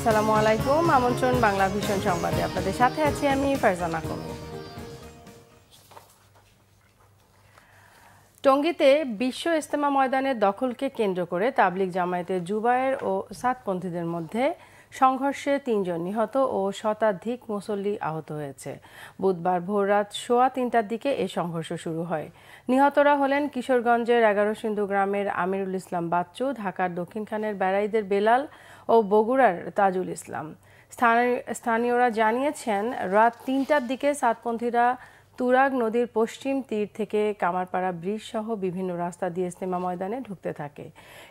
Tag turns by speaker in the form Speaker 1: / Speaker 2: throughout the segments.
Speaker 1: আসসালামু আলাইকুম। আমন্ত্রণ বাংলা ভিশন সংবাদে আপনাদের সাথে আছি আমি ফারজানা কমি। টঙ্গীতে বিশ্ব ইজতেমা ময়দানের দখলকে কেন্দ্র করে তাবলিগ জামায়াতের জুবায়ের ও সাতপন্থীদের মধ্যে সংঘর্ষে ৩ জন নিহত ও শতাধিক মুসল্লি আহত হয়েছে। বুধবার ভোররাত ৩:৩০টার দিকে এই সংঘর্ষ শুরু হয়। নিহতরা হলেন কিশোরগঞ্জের ১১ সিন্ধু গ্রামের আমিরুল ইসলাম বাচ্চু, ঢাকার দক্ষিণখানের বেড়াইদের বেলাল ও বগুড়ার তাজুল ইসলাম। স্থানীয়রা জানিয়েছেন, রাত ৩টার দিকে সাতপন্থীরা তুরাগ নদীর পশ্চিম তীর থেকে কামারপাড়া ব্রিজ সহ বিভিন্ন রাস্তা দিয়ে ইজতেমা ময়দানে ঢুকতে থাকে।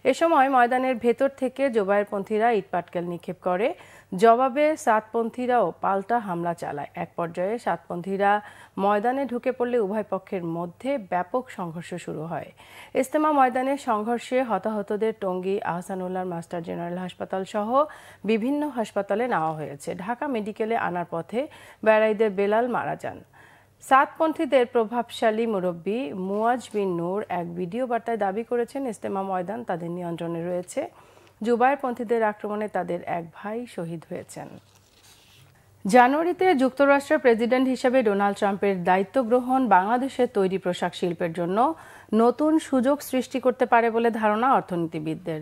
Speaker 1: এ সময় ময়দানের ভেতর থেকে জোবায়েরপন্থীরা ইটপাটকেল নিক্ষেপ করে। জবাবে সাতপন্থীরাও পাল্টা হামলা চালায়। এক পর্যায়ে সাতপন্থীরা ময়দানে ঢুকে পড়লে উভয় পক্ষের মধ্যে ব্যাপক সংঘর্ষ শুরু হয়। ইজতেমা ময়দানের সংঘর্ষে হতাহতদের টঙ্গী আহসানুল্লাহ মাস্টার জেনারেল হাসপাতাল সহ বিভিন্ন হাসপাতালে নেওয়া হয়েছে। ঢাকা মেডিকেলে আনার পথে বেড়াইদের বেলাল মারা যান। সাতপন্থীদের প্রভাবশালী মুরব্বী মুয়াজ বিন নূর এক ভিডিও বার্তায় দাবি করেছেন, ইজতেমা ময়দান তাদের নিয়ন্ত্রণে রয়েছে। জুবায়েরপন্থীদের আক্রমণে তাদের এক ভাই শহীদ হয়েছেন। জানুয়ারিতে যুক্তরাষ্ট্রের প্রেসিডেন্ট হিসেবে ডোনাল্ড ট্রাম্পের দায়িত্ব গ্রহণ বাংলাদেশের তৈরি পোশাক শিল্পের জন্য নতুন সুযোগ সৃষ্টি করতে পারে বলে ধারণা অর্থনীতিবিদদের।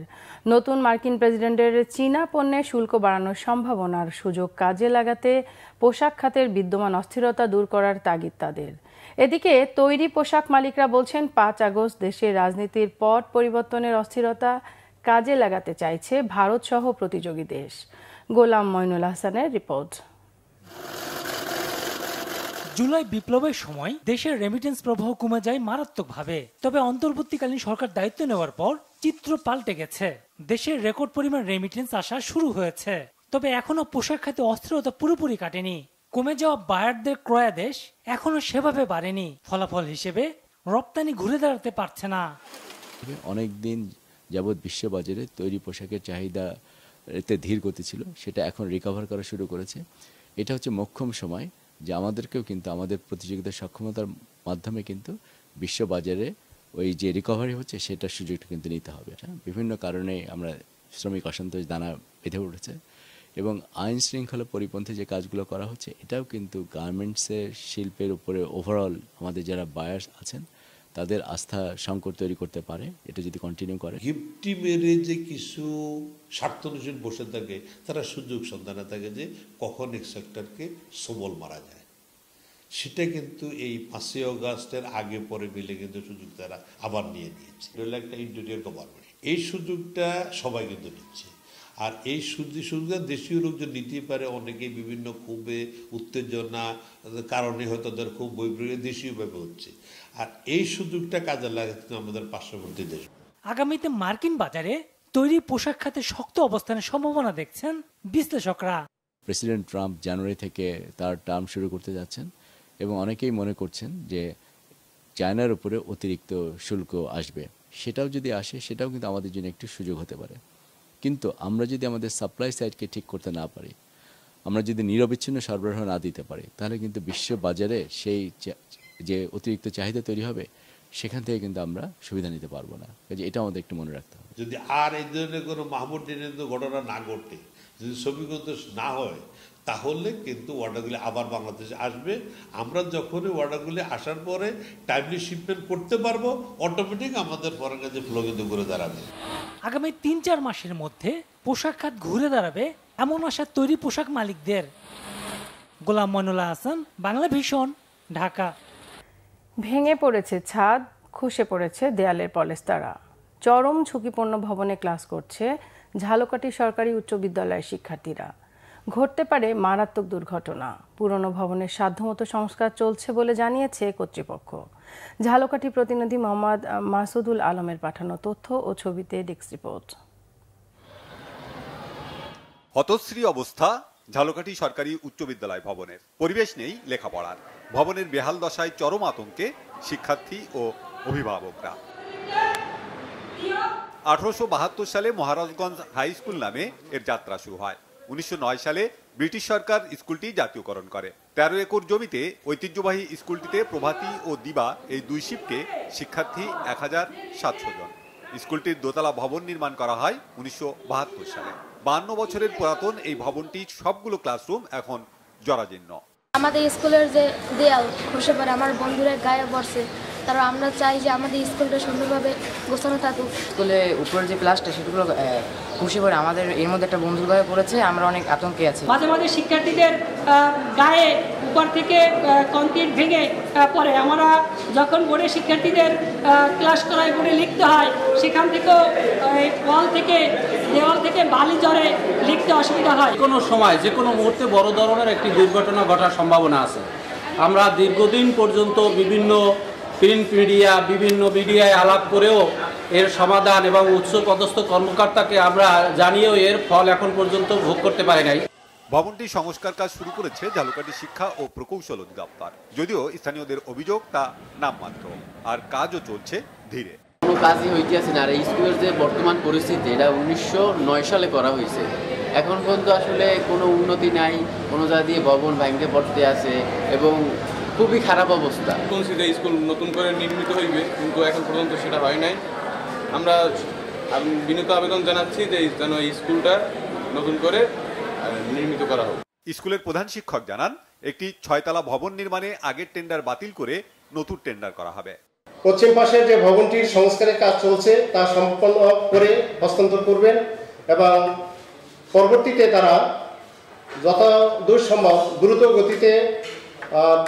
Speaker 1: নতুন মার্কিন প্রেসিডেন্টের চীনা পণ্যে শুল্ক বাড়ানোর সম্ভাবনার সুযোগ কাজে লাগাতে পোশাক খাতের বিদ্যমান অস্থিরতা দূর করার তাগিদ তাদের। এদিকে তৈরি পোশাক মালিকরা বলছেন, ৫ আগস্ট দেশের রাজনীতির পট পরিবর্তনের অস্থিরতা কাজে লাগাতে চাইছে ভারত সহ প্রতিযোগী দেশ। গোলাম মইনুল হাসানের রিপোর্ট।
Speaker 2: জুলাই বিপ্লবের সময় দেশের রেমিটেন্স প্রবাহ কমে যায় মারাত্মকভাবে। তবে অন্তর্বর্তীকালীন সরকার দায়িত্ব নেওয়ার পর চিত্র পাল্টে গেছে। দেশের রেকর্ড পরিমাণ রেমিটেন্স আসা শুরু হয়েছে। তবে এখনো পোশাক খাতে অস্থিরতা পুরোপুরি কাটেনি। কমে যাওয়া বায়ারদের ক্রয়াদেশ এখনো সেভাবে বাড়েনি। ফলাফল হিসেবে রপ্তানি ঘুরে দাঁড়াতে পারছে না।
Speaker 3: অনেকদিন যাবৎ বিশ্ববাজারে তৈরি পোশাকের চাহিদা এতে ধীর গতি ছিল, সেটা এখন রিকভার করা শুরু করেছে। এটা হচ্ছে মোক্ষম সময় যে আমাদেরকেও কিন্তু আমাদের প্রতিযোগিতার সক্ষমতার মাধ্যমে কিন্তু বিশ্ববাজারে ওই যে রিকভারি হচ্ছে সেটার সুযোগটা কিন্তু নিতে হবে। বিভিন্ন কারণে আমরা শ্রমিক অসন্তোষ দানা বেঁধে উঠেছে এবং আইন শৃঙ্খলা পরিপন্থী যে কাজগুলো করা হচ্ছে এটাও কিন্তু গার্মেন্টসের শিল্পের উপরে ওভারঅল আমাদের যারা বায়ার্স আছেন তাদের আস্থা সংকট তৈরি করতে পারে। এটা যদি কন্টিনিউ করে,
Speaker 4: গিফটি মেরে যে কিছু স্বার্থনুষীন বসে থাকে তারা সুযোগ সন্ধানে থাকে যে কখন এক সেক্টরকে সবল মারা যায়। সেটা কিন্তু এই 5ই আগস্টের আগে পরে মিলে কিন্তু সুযোগ তারা আবার নিয়ে নিয়েছে। এটা একটা ইন্টেরিয়র গভর্নমেন্ট, এই সুযোগটা সবাই কিন্তু নিচ্ছে। আর এই সুযোগটা দেশীয় লোকজন নিতেই পারে। অনেকেই বিভিন্ন ক্ষোভে উত্তেজনা কারণে হয়তো তাদের খুব বৈপ্লবিক দেশীয়ভাবে হচ্ছে। আর এই সুযোগটা কাজে লাগাতে আমাদের পার্শ্ববর্তী দেশ।
Speaker 2: আগামীতে মার্কিন বাজারে তৈরি পোশাক খাতে শক্ত অবস্থানের সম্ভাবনা দেখছেন বিশ্লেষকরা।
Speaker 3: প্রেসিডেন্ট ট্রাম্প জানুয়ারি থেকে তার টার্ম শুরু করতে যাচ্ছেন এবং অনেকেই মনে করছেন যে চায়নার উপরে অতিরিক্ত শুল্ক আসবে। সেটাও যদি আসে সেটাও কিন্তু আমাদের জন্য একটু সুযোগ হতে পারে। কিন্তু আমরা যদি আমাদের সাপ্লাই সাইডকে ঠিক করতে না পারি, আমরা যদি নিরবিচ্ছিন্ন সরবরাহ না দিতে পারি, তাহলে কিন্তু বিশ্ব বাজারে সেই যে অতিরিক্ত চাহিদা তৈরি হবে সেখান থেকে কিন্তু আমরা সুবিধা নিতে পারবো না। এটা আমাদের একটু মনে রাখতে হবে।
Speaker 4: যদি আর এই ধরনের কোনো মাহমুদ দিনের ঘটনা না ঘটে, যদি শ্রমিকগত না হয়, তাহলে কিন্তু অর্ডারগুলি আবার বাংলাদেশে আসবে। আমরা যখনই অর্ডারগুলি আসার পরে টাইমলি শিপমেন্ট করতে পারবো, অটোমেটিক আমাদের ফরেন কাজে ফ্লো কিন্তু ঘুরে দাঁড়াবে।
Speaker 2: আগামী ৩-৪ মাসের মধ্যে পোশাক খাত ঘুরে দাঁড়াবে এমন আশা তৈরি পোশাক মালিকদের। গোলাম মইনুল হাসান, বাংলা ভিশন, ঢাকা।
Speaker 1: ভেঙে পড়েছে ছাদ, খসে পড়েছে দেয়ালের পলেস্তারা। চরম ঝুঁকিপূর্ণ ভবনে ক্লাস করছে ঝালকাঠি সরকারি উচ্চ বিদ্যালয়ের শিক্ষার্থীরা। ঘটতে পারে মারাত্মক দুর্ঘটনা। পুরনো ভবনের সাধ্যমতো সংস্কার চলছে বলে জানিয়েছে কর্তৃপক্ষ। ঝালকাঠি প্রতিনিধি মোহাম্মদ মাসুদুল আলমের পাঠানো তথ্য ও ছবিতে ডেস্ক রিপোর্ট।
Speaker 5: হতশ্রী অবস্থা ঝালকাঠি সরকারি উচ্চ বিদ্যালয় ভবনের। পরিবেশ নেই লেখাপড়ার। ভবনের বেহাল দশায় চরম আতঙ্কে শিক্ষার্থী ও অভিভাবকরা। 1872 সালে মহারাজগঞ্জ হাই স্কুল নামে এর যাত্রা শুরু হয়। 1909 সালে ব্রিটিশ সরকার স্কুলটি জাতীয়করণ করে। 13 একর জমিতে ঐতিহ্যবাহী স্কুলটিতে প্রভাতী ও দিবা এই দুই শিফটে শিক্ষার্থী 1700 জন। স্কুলটির দোতলা ভবন নির্মাণ করা হয় 1972 সালে। 52 বছরের পুরাতন এই ভবনটি সবগুলো ক্লাসরুম এখন জরাজীর্ণ।
Speaker 6: আমাদের স্কুলের যে দেয়াল খসে পড়ে, আমার বন্ধুরা গায়ে পড়ছে, তারা আমরা চাই যে আমাদের স্কুলটা সুন্দরভাবে গোছানো থাকুক।
Speaker 7: স্কুলে উপরের যে ক্লাসটা সেগুলো খুশি পড়ে আমাদের এর মধ্যে একটা বন্ধুর গায়ে পড়েছে, আমরা অনেক আতঙ্কে আছি।
Speaker 8: মাঝে মাঝে শিক্ষার্থীদের গায়ে উপর থেকে কংক্রিট ভেঙে পড়ে। আমরা যখন বোর্ডে শিক্ষার্থীদের ক্লাস করায় বোর্ডে লিখতে হয়, সেখান থেকেও দেওয়াল থেকে বালি ঝরে লিখতে অসুবিধা হয়।
Speaker 9: কোনো সময় যে কোনো মুহূর্তে বড় ধরনের একটি দুর্ঘটনা ঘটার সম্ভাবনা আছে। আমরা দীর্ঘদিন পর্যন্ত বিভিন্ন প্রিন্ট মিডিয়া, বিভিন্ন মিডিয়ায় আলাপ করেও এর সমাধান এবং উচ্চপদস্থ কর্মকর্তাকে আমরা জানিয়েও এর ফল এখন পর্যন্ত ভোগ করতে পারি নাই।
Speaker 5: ভবনটি সংস্কার কাজ শুরু করেছে ঝালকাঠি শিক্ষা ও প্রকৌশল অধিদপ্তর। যদিও স্থানীয়দের অভিযোগ তা নামমাত্র, আর কাজও চলছে ধীরে।
Speaker 10: কোনো কাজই হইতেছে না। আর এই স্কুলের যে বর্তমান পরিস্থিতি, এটা 1909 সালে করা হয়েছে। এখন পর্যন্ত আসলে কোনো উন্নতি নাই, কোনো জায়গা দিয়ে ভবন ভাঙতে পড়তে আছে এবং খুবই খারাপ অবস্থা।
Speaker 11: স্কুল নতুন করে নির্মিত হইবে, কিন্তু এখন পর্যন্ত সেটা হয় নাই। আমরা বিনীত আবেদন জানাচ্ছি যে যেন এই স্কুলটা নতুন করে নির্মিত করা হোক।
Speaker 5: স্কুলের প্রধান শিক্ষক জানান, একটি 6 তলা ভবন নির্মাণে আগের টেন্ডার বাতিল করে নতুন টেন্ডার করা হবে।
Speaker 12: পশ্চিম পাশে যে ভবনটির সংস্কারের কাজ চলছে তা সম্পন্ন করে হস্তান্তর করবেন এবং পরবর্তীতে তারা যতদূর সম্ভব দ্রুত গতিতে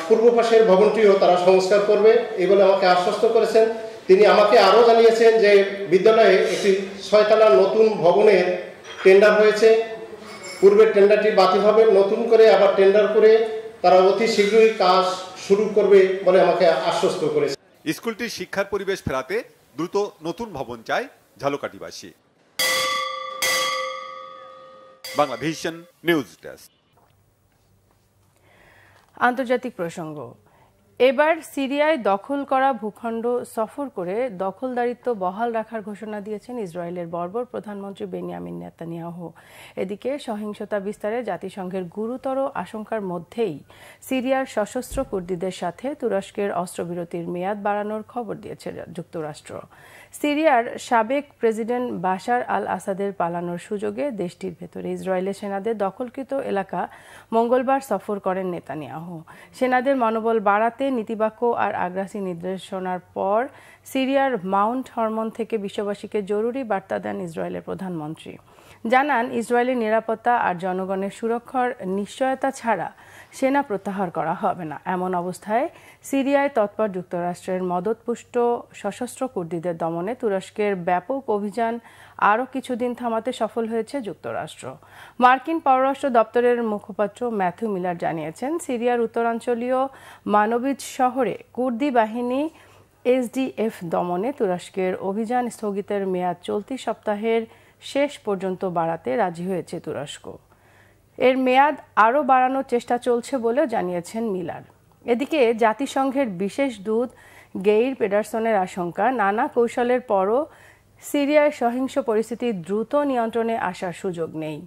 Speaker 12: পূর্ব পাশের ভবনটিও তারা সংস্কার করবে এই বলে আমাকে আশ্বস্ত করেছেন। তিনি আমাকে আরও জানিয়েছেন যে বিদ্যালয়ে একটি 6 তলা নতুন ভবনের টেন্ডার হয়েছে, পূর্বের টেন্ডারটি বাতিল হবে, নতুন করে আবার টেন্ডার করে তারা অতি শীঘ্রই কাজ শুরু করবে বলে আমাকে আশ্বস্ত করেছে।
Speaker 5: স্কুলটির শিক্ষার পরিবেশ ফেরাতে দ্রুত নতুন ভবন চায় ঝালকাঠিবাসী। Banglavision news desk.
Speaker 1: আন্তর্জাতিক প্রসঙ্গ। এবার সিরিয়ায় দখল করা ভূখণ্ড সফর করে দখলদারিত্ব বহাল রাখার ঘোষণা দিয়েছেন ইসরায়েলের বর্বর প্রধানমন্ত্রী বেনিয়ামিন নেতানিয়াহু। এদিকে সহিংসতা বিস্তারে জাতিসংঘের গুরুতর আশঙ্কার মধ্যেই সিরিয়ার সশস্ত্র কুর্দিদের সাথে তুরস্কের অস্ত্রবিরতির মেয়াদ বাড়ানোর খবর দিয়েছে যুক্তরাষ্ট্র। সিরিয়ার সাবেক প্রেসিডেন্ট বাশার আল আসাদের পালানোর সুযোগে দেশটির ভেতরে ইসরায়েলের সেনাদের দখলকৃত এলাকা মঙ্গলবার সফর করেন নেতানিয়াহু। সেনাদের মনোবল বাড়াতে নীতিবাক্য আর আগ্রাসী নির্দেশনার পর সিরিয়ার মাউন্ট হরমন থেকে বিশ্ববাসীকে জরুরি বার্তা দেন ইসরায়েলের প্রধানমন্ত্রী। জানান, ইসরায়েলের নিরাপত্তা আর জনগণের সুরক্ষার নিশ্চয়তা ছাড়া সেনা প্রত্যাহার করা হবে না। এমন অবস্থায় সিরিয়ায় তৎপর যুক্তরাষ্ট্রের মদতপুষ্ট সশস্ত্র কুর্দিদের দমনে তুরস্কের ব্যাপক অভিযান আরও কিছুদিন থামাতে সফল হয়েছে যুক্তরাষ্ট্র। মার্কিন পররাষ্ট্র দপ্তরের মুখপাত্র ম্যাথু মিলার জানিয়েছেন, সিরিয়ার উত্তরাঞ্চলীয় মানবিজ শহরে কুর্দি বাহিনী এসডিএফ দমনে তুরস্কের অভিযান স্থগিতের মেয়াদ চলতি সপ্তাহের শেষ পর্যন্ত বাড়াতে রাজি হয়েছে তুরস্ক। এর মেয়াদ আরও বাড়ানোর চেষ্টা চলছে বলেও জানিয়েছেন মিলার। এদিকে জাতিসংঘের বিশেষ দূত গেইর পেডারসনের আশঙ্কা, নানা কৌশলের পরও সিরিয়ায় সহিংস পরিস্থিতি দ্রুত নিয়ন্ত্রণে আসার সুযোগ নেই।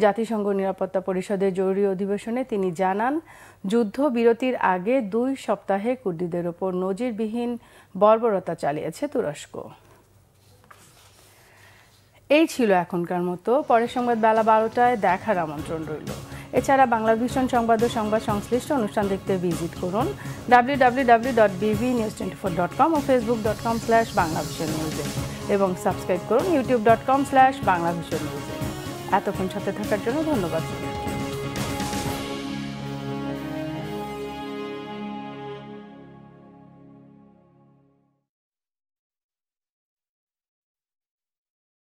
Speaker 1: জাতিসংঘ নিরাপত্তা পরিষদের জরুরি অধিবেশনে তিনি জানান, যুদ্ধবিরতির আগে 2 সপ্তাহে কুর্দিদের ওপর নজিরবিহীন বর্বরতা চালিয়েছে তুরস্ক। এই ছিল এখনকার মতো। পরের সংবাদ বেলা 12টায় দেখার আমন্ত্রণ রইল। এছাড়া বাংলাভিশন সংবাদ ও সংবাদ সংশ্লিষ্ট অনুষ্ঠান দেখতে ভিজিট করুন www.bvnews24.com ও facebook.com/banglavishnewse এবং সাবস্ক্রাইব করুন youtube.com/banglavishnewse। এতক্ষণ সাথে থাকার জন্য ধন্যবাদ।